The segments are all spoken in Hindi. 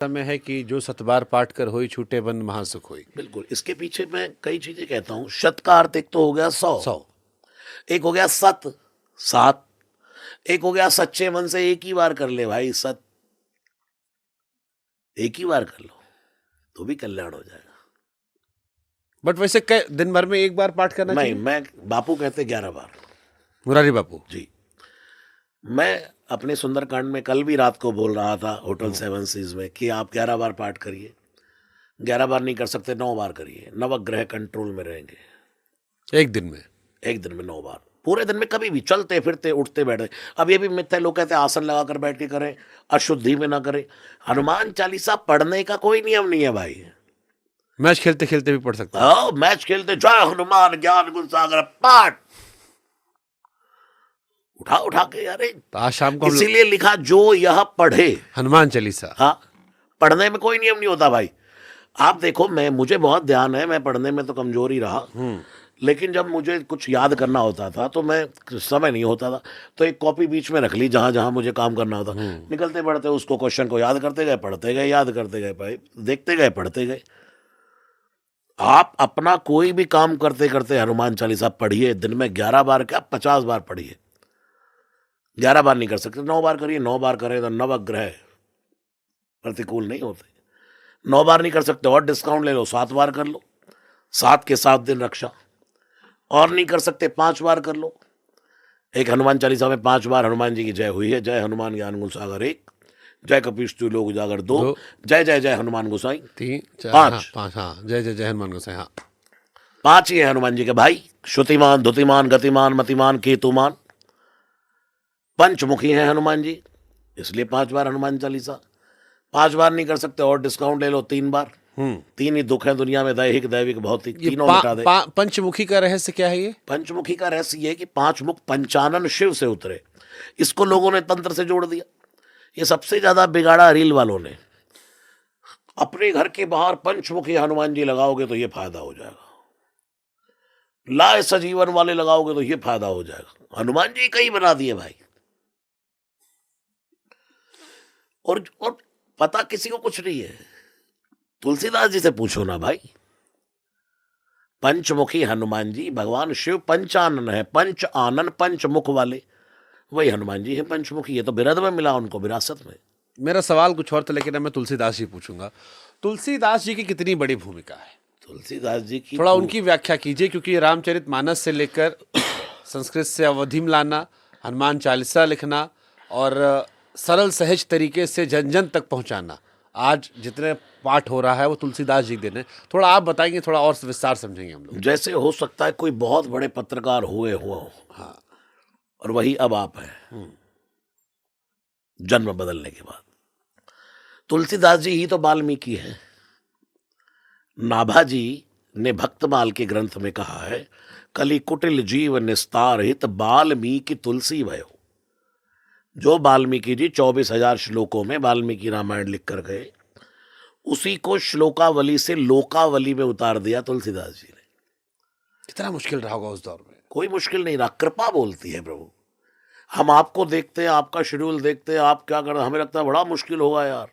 समय है कि जो सतबार पाठ कर होई छूटे बन महासुख होई। बिल्कुल, इसके पीछे मैं कई चीजें कहता हूँ। शत का अर्थ एक तो हो गया 100, 100 एक हो गया सत 7, एक हो गया सच्चे मन से एक ही बार कर ले भाई सत, एक ही बार कर लो तो भी कल्याण हो जाएगा। बट वैसे दिन भर में एक बार पाठ करना नहीं, चाहिए? मैं बापू कहते 11 बार। मुरारी बापू जी, मैं अपने सुंदरकांड में कल भी रात को बोल रहा था होटल 7 सीज में कि आप 11 बार पाठ करिए। 11 बार नहीं कर सकते, 9 बार करिए। नवग्रह कंट्रोल में रहेंगे। एक दिन में? एक दिन में 9 बार, पूरे दिन में कभी भी चलते फिरते उठते बैठते। अब ये भी मिथ्या है, लोग कहते हैं आसन लगाकर बैठ के करें, अशुद्धि में ना करें। हनुमान चालीसा पढ़ने का कोई नियम नहीं है भाई। मैच खेलते खेलते भी पढ़ सकते हैं। मैच खेलते जय हनुमान ज्ञान गुण सागर पाठ उठा उठा के। अरे तो आज शाम को इसीलिए लिखा जो यह पढ़े हनुमान चालीसा। हाँ, पढ़ने में कोई नियम नहीं होता भाई। आप देखो, मुझे बहुत ध्यान है, मैं पढ़ने में तो कमजोर ही रहा, लेकिन जब मुझे कुछ याद करना होता था तो मैं समय नहीं होता था तो एक कॉपी बीच में रख ली जहां जहां मुझे काम करना होता। निकलते पढ़ते उसको क्वेश्चन को याद करते गए, पढ़ते गए, याद करते गए भाई, देखते गए, पढ़ते गए। आप अपना कोई भी काम करते करते हनुमान चालीसा पढ़िए। दिन में 11 बार क्या 50 बार पढ़िए। 11 बार नहीं कर सकते, 9 बार करिए। 9 बार करें तो नवग्रह प्रतिकूल नहीं होते। 9 बार नहीं कर सकते और डिस्काउंट ले लो, 7 बार कर लो। 7 के 7 दिन रक्षा। और नहीं कर सकते 5 बार कर लो। एक हनुमान चालीसा में 5 बार हनुमान जी की जय हुई है। जय हनुमान ज्ञान गुण सागर 1, जय कपीश तु लोक उजागर 2, जय जय जय हनुमान गोसाई 3 4 5। 5 हाँ, जय जय जय हनुमान गोसाई। हाँ, 5 ही है हनुमान जी के भाई। श्रुतिमान, धुतिमान, गतिमान, मतिमान, केतुमान। पंचमुखी हैं हनुमान जी, इसलिए 5 बार हनुमान चालीसा। 5 बार नहीं कर सकते और डिस्काउंट ले लो, 3 बार। 3 ही दुख है दुनिया में, दैहिक, दैविक, भौतिक, तीनों मिटा दे। पंचमुखी का रहस्य क्या है ये? पंचमुखी का रहस्य ये कि 5 मुख पंचानन शिव से उतरे। इसको लोगों ने तंत्र से जोड़ दिया। ये सबसे ज्यादा बिगाड़ा रील वालों ने। अपने घर के बाहर पंचमुखी हनुमान जी लगाओगे तो ये फायदा हो जाएगा, लाए सजीवन वाले लगाओगे तो ये फायदा हो जाएगा। हनुमान जी कई बना दिए भाई। और पता किसी को कुछ नहीं है। तुलसीदास जी से पूछो ना भाई। पंचमुखी हनुमान जी, भगवान शिव पंचानन है, पंच आनन पंचमुख वाले वही हनुमान जी है पंचमुखी। ये तो बिरध में मिला उनको, विरासत में। मेरा सवाल कुछ और था, लेकिन अब मैं तुलसीदास जी पूछूंगा। तुलसीदास जी की कितनी बड़ी भूमिका है? तुलसीदास जी की थोड़ा उनकी व्याख्या कीजिए, क्योंकि रामचरितमानस से लेकर संस्कृत से अवधि में लाना, हनुमान चालीसा लिखना और सरल सहज तरीके से जन जन तक पहुंचाना, आज जितने पाठ हो रहा है वो तुलसीदास जी के दिन। थोड़ा आप बताएंगे, थोड़ा और विस्तार समझेंगे हम लोग। जैसे हो सकता है कोई बहुत बड़े पत्रकार हुए हो, हाँ, और वही अब आप हैं जन्म बदलने के बाद। तुलसीदास जी ही तो वाल्मीकि है। नाभाजी ने भक्तमाल के ग्रंथ में कहा है, कली कुटिल जीव निस्तार हित वाल्मीकि तुलसी भयो। जो वाल्मीकि जी 24,000 श्लोकों में वाल्मीकि रामायण लिख कर गए, उसी को श्लोकावली से लोकावली में उतार दिया तुलसीदास जी ने। कितना मुश्किल रहा होगा उस दौर में? कोई मुश्किल नहीं रहा, कृपा बोलती है प्रभु। हम आपको देखते हैं, आपका शेड्यूल देखते हैं, आप क्या कर रहे हैं, हमें लगता है बड़ा मुश्किल होगा यार।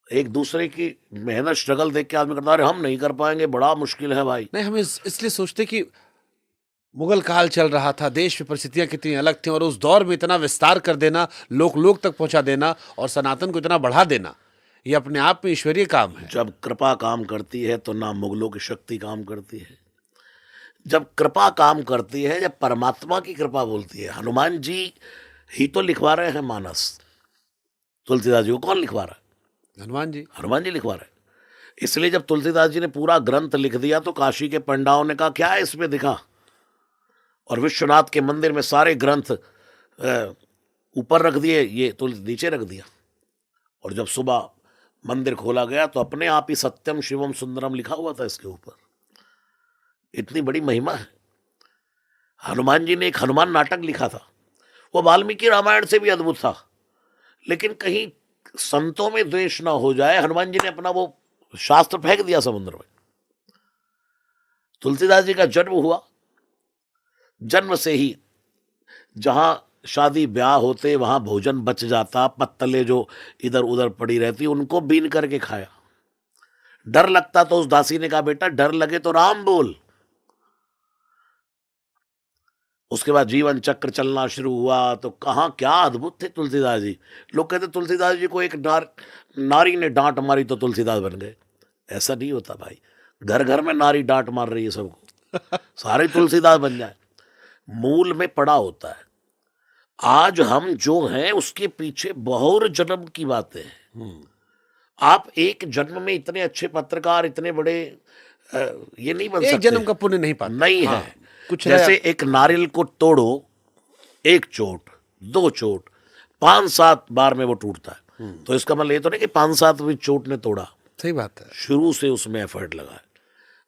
एक दूसरे की मेहनत स्ट्रगल देख के आदमी करता है, हम नहीं कर पाएंगे, बड़ा मुश्किल है भाई। नहीं, हम इसलिए सोचते कि मुगल काल चल रहा था, देश में परिस्थितियां कितनी अलग थी, और उस दौर में इतना विस्तार कर देना, लोक लोक तक पहुंचा देना और सनातन को इतना बढ़ा देना, ये अपने आप में ईश्वरीय काम है। जब कृपा काम करती है तो ना मुगलों की शक्ति काम करती है। जब कृपा काम करती है, जब परमात्मा की कृपा बोलती है। हनुमान जी ही तो लिखवा रहे हैं मानस। तुलसीदास जी को कौन लिखवा रहा है? हनुमान जी लिखवा रहे हैं। इसलिए जब तुलसीदास जी ने पूरा ग्रंथ लिख दिया तो काशी के पंडाओं ने कहा क्या है इसमें दिखा, और विश्वनाथ के मंदिर में सारे ग्रंथ ऊपर रख दिए, ये तुलसी नीचे रख दिया। और जब सुबह मंदिर खोला गया तो अपने आप ही सत्यम शिवम सुंदरम लिखा हुआ था इसके ऊपर। इतनी बड़ी महिमा है। हनुमान जी ने एक हनुमान नाटक लिखा था, वो वाल्मीकि रामायण से भी अद्भुत था, लेकिन कहीं संतों में द्वेष ना हो जाए, हनुमान जी ने अपना वो शास्त्र फेंक दिया समुद्र में। तुलसीदास जी का जन्म हुआ, जन्म से ही जहां शादी ब्याह होते वहां भोजन बच जाता, पत्तले जो इधर उधर पड़ी रहती उनको बीन करके खाया। डर लगता तो उस दासी ने कहा बेटा डर लगे तो राम बोल। उसके बाद जीवन चक्र चलना शुरू हुआ तो कहाँ क्या अद्भुत थे तुलसीदास जी। लोग कहते तुलसीदास जी को एक नारी ने डांट मारी तो तुलसीदास बन गए। ऐसा नहीं होता भाई, घर घर में नारी डांट मार रही है सबको, सारे तुलसीदास बन जाए। मूल में पड़ा होता है। आज हम जो हैं उसके पीछे बहुत जन्म की बातें हैं। आप एक जन्म में इतने अच्छे पत्रकार, इतने बड़े ये नहीं बन एक सकते। जन्म का पुण्य नहीं पाते। नहीं हाँ, है। कुछ जैसे एक नारियल को तोड़ो, एक चोट, दो चोट, 5-7 बार में वो टूटता है। तो इसका मतलब ये तो नहीं कि 5-7वीं चोट ने तोड़ा, सही बात है। शुरू से उसमें एफर्ट लगा है।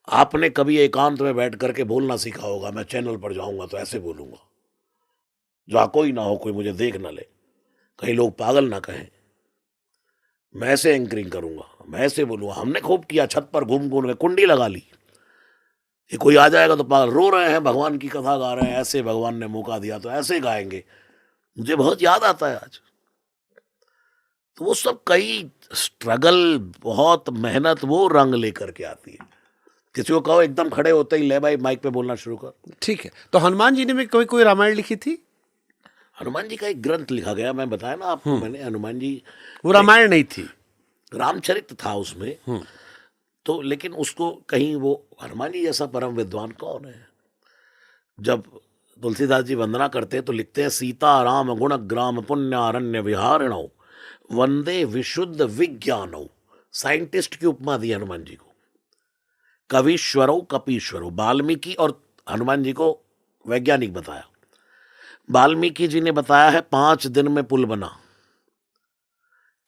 आपने कभी एकांत में बैठ करके बोलना सीखा होगा, मैं चैनल पर जाऊंगा तो ऐसे बोलूंगा, जहां कोई ना हो, कोई मुझे देख ना ले, कहीं लोग पागल ना कहें, मैं ऐसे एंकरिंग करूंगा, मैं ऐसे बोलूंगा। हमने खूब किया, छत पर घूम घूम के कुंडी लगा ली, ये कोई आ जाएगा तो पागल, रो रहे हैं भगवान की कथा गा रहे हैं, ऐसे भगवान ने मौका दिया तो ऐसे गाएंगे। मुझे बहुत याद आता है आज। तो वो सब कई स्ट्रगल, बहुत मेहनत वो रंग लेकर के आती है। किसी को कहो एकदम खड़े होते ही ले भाई माइक पे बोलना शुरू कर। ठीक है, तो हनुमान जी ने भी कोई रामायण लिखी थी? हनुमान जी का एक ग्रंथ लिखा गया, मैं बताया ना आपको, मैंने हनुमान जी, वो रामायण नहीं थी, रामचरित था उसमें। तो लेकिन उसको कहीं वो, हनुमान जी जैसा परम विद्वान कौन है। जब तुलसीदास जी वंदना करते हैं तो लिखते हैं सीता राम गुण ग्राम पुण्यारण्य विहारिणौ वंदे विशुद्ध विज्ञानौ। साइंटिस्ट की उपमा दी हनुमान जी को। कवीश्वरो कपीश्वरो, वाल्मीकि और हनुमान जी को वैज्ञानिक बताया। वाल्मीकि जी ने बताया है 5 दिन में पुल बना।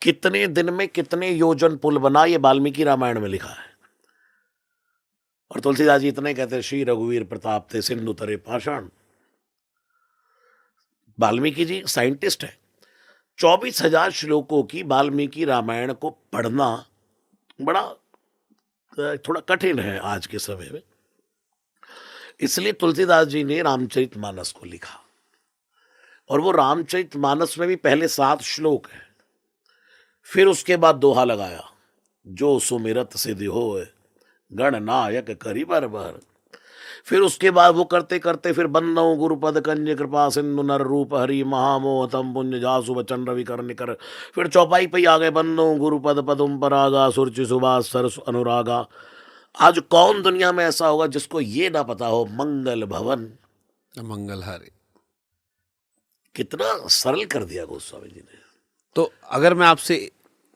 कितने दिन में कितने योजन पुल बना, ये वाल्मीकि रामायण में लिखा है। और तुलसीदास जी इतने कहते हैं श्री रघुवीर प्रताप थे सिंधु तरे पाषाण। वाल्मीकि जी साइंटिस्ट है। 24,000 श्लोकों की वाल्मीकि रामायण को पढ़ना बड़ा थोड़ा कठिन है आज के समय में। इसलिए तुलसीदास जी ने रामचरितमानस को लिखा। और वो रामचरितमानस में भी पहले 7 श्लोक है, फिर उसके बाद दोहा लगाया, जो सुमिरत सिद्धि होए गणनायक करी बर बर। फिर उसके बाद वो करते करते फिर बंदो गुरुपद कंज कृपा सिंधु नर रूप हरि महामोहतम पुंज जासु वचन रवि कर निकर। फिर चौपाई पे आ गए, बंदो गुरुपद पदुम परागा सुरचि सुभाष सरस अनुरागा। आज कौन दुनिया में ऐसा होगा जिसको ये ना पता हो मंगल भवन मंगलहारी। कितना सरल कर दिया गोस्वामी जी ने। तो अगर मैं आपसे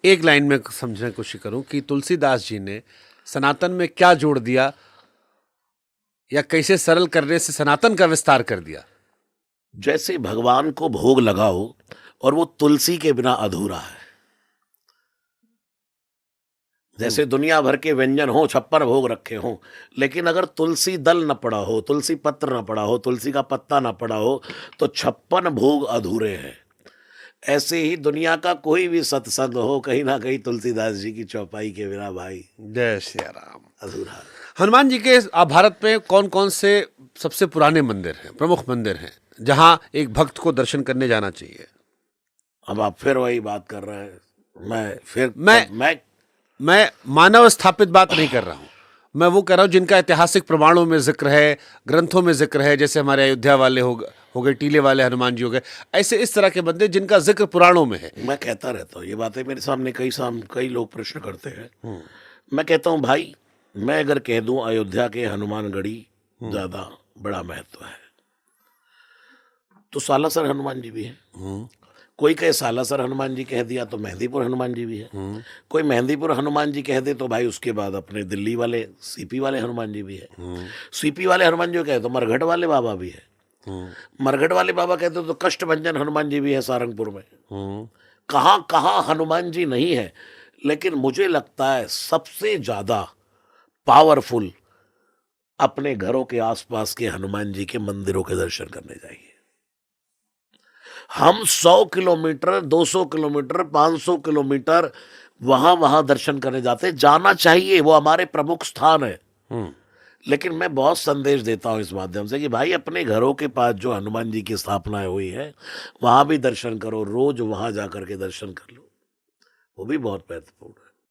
एक लाइन में समझने की कोशिश करूं कि तुलसीदास जी ने सनातन में क्या जोड़ दिया या कैसे सरल करने से सनातन का विस्तार कर दिया। जैसे भगवान को भोग लगाओ और वो तुलसी के बिना अधूरा है। जैसे दुनिया भर के व्यंजन हो, 56 भोग रखे हो, लेकिन अगर तुलसी दल न पड़ा हो, तुलसी पत्र न पड़ा हो, तुलसी का पत्ता न पड़ा हो, तो 56 भोग अधूरे हैं। ऐसे ही दुनिया का कोई भी सत्संग हो, कहीं ना कहीं तुलसीदास जी की चौपाई के बिना भाई जय श्री राम अधूरा है। हनुमान जी के भारत में कौन कौन से सबसे पुराने मंदिर हैं, प्रमुख मंदिर हैं, जहां एक भक्त को दर्शन करने जाना चाहिए? अब आप फिर वही बात कर रहे हैं। मैं मानव स्थापित बात नहीं कर रहा हूं, मैं वो कह रहा हूं जिनका ऐतिहासिक प्रमाणों में जिक्र है, ग्रंथों में जिक्र है। जैसे हमारे अयोध्या वाले हो गए, टीले वाले हनुमान जी हो गए, ऐसे इस तरह के मंदिर जिनका जिक्र पुराणों में है। मैं कहता रहता हूँ ये बातें, मेरे सामने कई लोग प्रश्न करते हैं। मैं कहता हूँ भाई, मैं अगर कह दूं अयोध्या के हनुमानगढ़ी ज्यादा बड़ा महत्व है, तो सालासर हनुमान जी भी है। कोई कहे सालासर हनुमान जी कह दिया तो मेहंदीपुर हनुमान जी भी है। कोई मेहंदीपुर हनुमान जी कह दे तो भाई उसके बाद अपने दिल्ली वाले सीपी वाले हनुमान जी भी है। सीपी वाले हनुमान जी कहे तो मरघट वाले बाबा भी है। मरघट वाले बाबा कहते तो कष्टभंजन हनुमान जी भी है सारंगपुर में। कहाँ कहाँ हनुमान जी नहीं है। लेकिन मुझे लगता है सबसे ज्यादा पावरफुल अपने घरों के आसपास के हनुमान जी के मंदिरों के दर्शन करने जाइए। हम 100 किलोमीटर, 200 किलोमीटर, 500 किलोमीटर वहां दर्शन करने जाते, जाना चाहिए, वो हमारे प्रमुख स्थान है। लेकिन मैं बहुत संदेश देता हूँ इस माध्यम से कि भाई अपने घरों के पास जो हनुमान जी की स्थापनाएं हुई है वहाँ भी दर्शन करो, रोज वहाँ जा करके दर्शन कर लो, वो भी बहुत महत्वपूर्ण है।